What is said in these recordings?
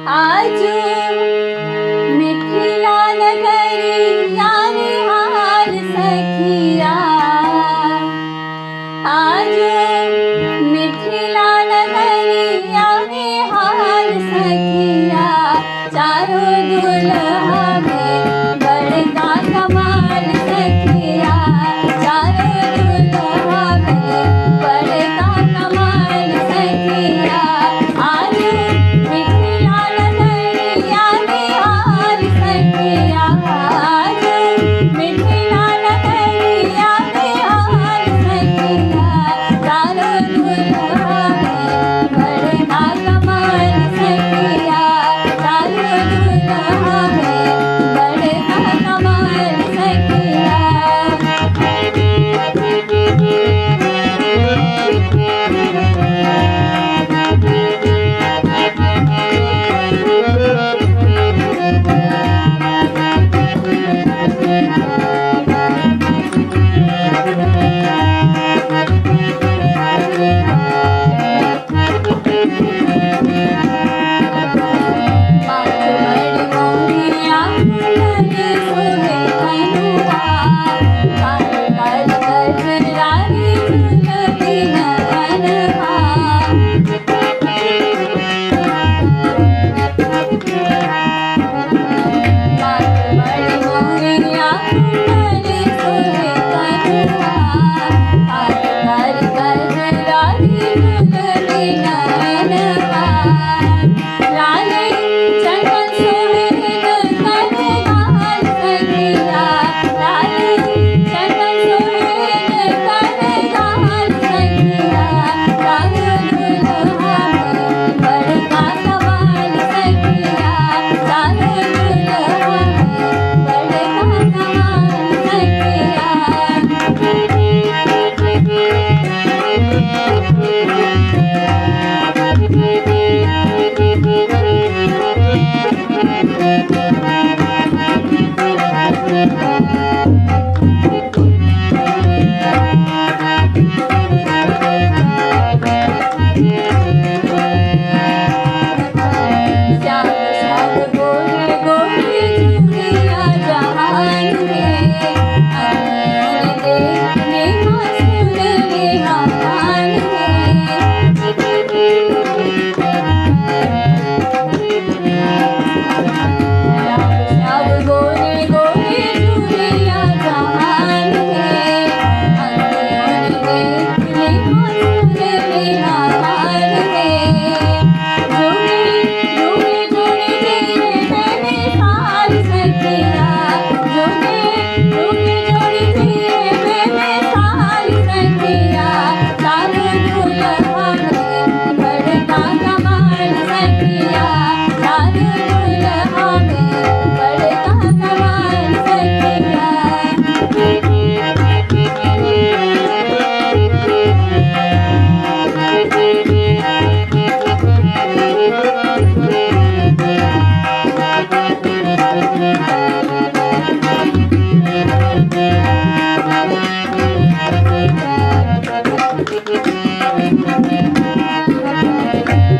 आजू मिथिला नगरिया निहाल सखिया आजू मिथिला नगरिया निहाल सखिया चारों दुल्हा में बड़का कमाल सखिया चारों दुल्हा में बड़का कमाल सखिया आजू मिथिला नगरिया निहाल सखिया आजू मिथिला नगरिया निहाल सखिया चारों दुल्हा में बड़का कमाल सखिया चारों दुल्हा में बड़का कमाल सखिया मातुमड़ी मोरिया मुनने सोहे कनुआ काल काल गजरानी झुलती नयनवा मातुमड़ी मोरिया मुनने सोहे कनुआ काल काल गजरानी झुलती नयनवा लाले चंदन सोहेन कनगाल सखिया लाले चंदन सोहेन कनगाल सखिया चारों दुल्हा में बड़का कमाल सखिया चारों दुल्हा में बड़का कमाल श्याम श्याम गोरे गोरे चूड़िया जहान में अंगूर देखने मसूर निहाल श्याम श्याम गोरे गोरे चूड़िया जहान में अंगूर देखने मसूर निहाल जोड़ी जोड़ी जोड़ी तेरे बेमिसाल सखिया जोड़ी जोड़ी जोड़ी तेरे बेमिसाल सखिया चारों दुल्हा में बड़का कमाल सखिया चारों दुल्हा में बड़का कमाल सखिया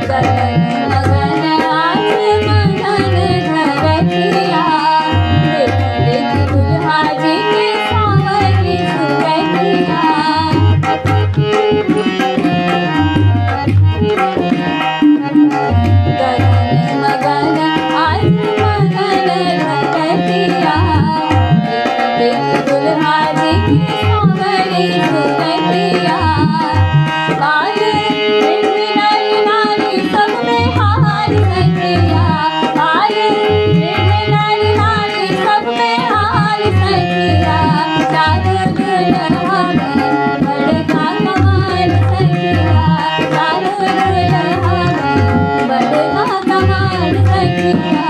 गगन मगन आज मगन धरतिया देख देख दुल्हा जी के सांवरी सुरतिया गगन मगन आज मगन धरतिया देख देख दुल्हा जी के सांवरी सुरतिया आये बिन नारी नारी सब में हाल सखिया आये बिन नारी नारी सब में हाल सखिया चारों दुल्हा में बड़का कमाल सखिया चारों दुल्हा में बड़का कमाल सखिया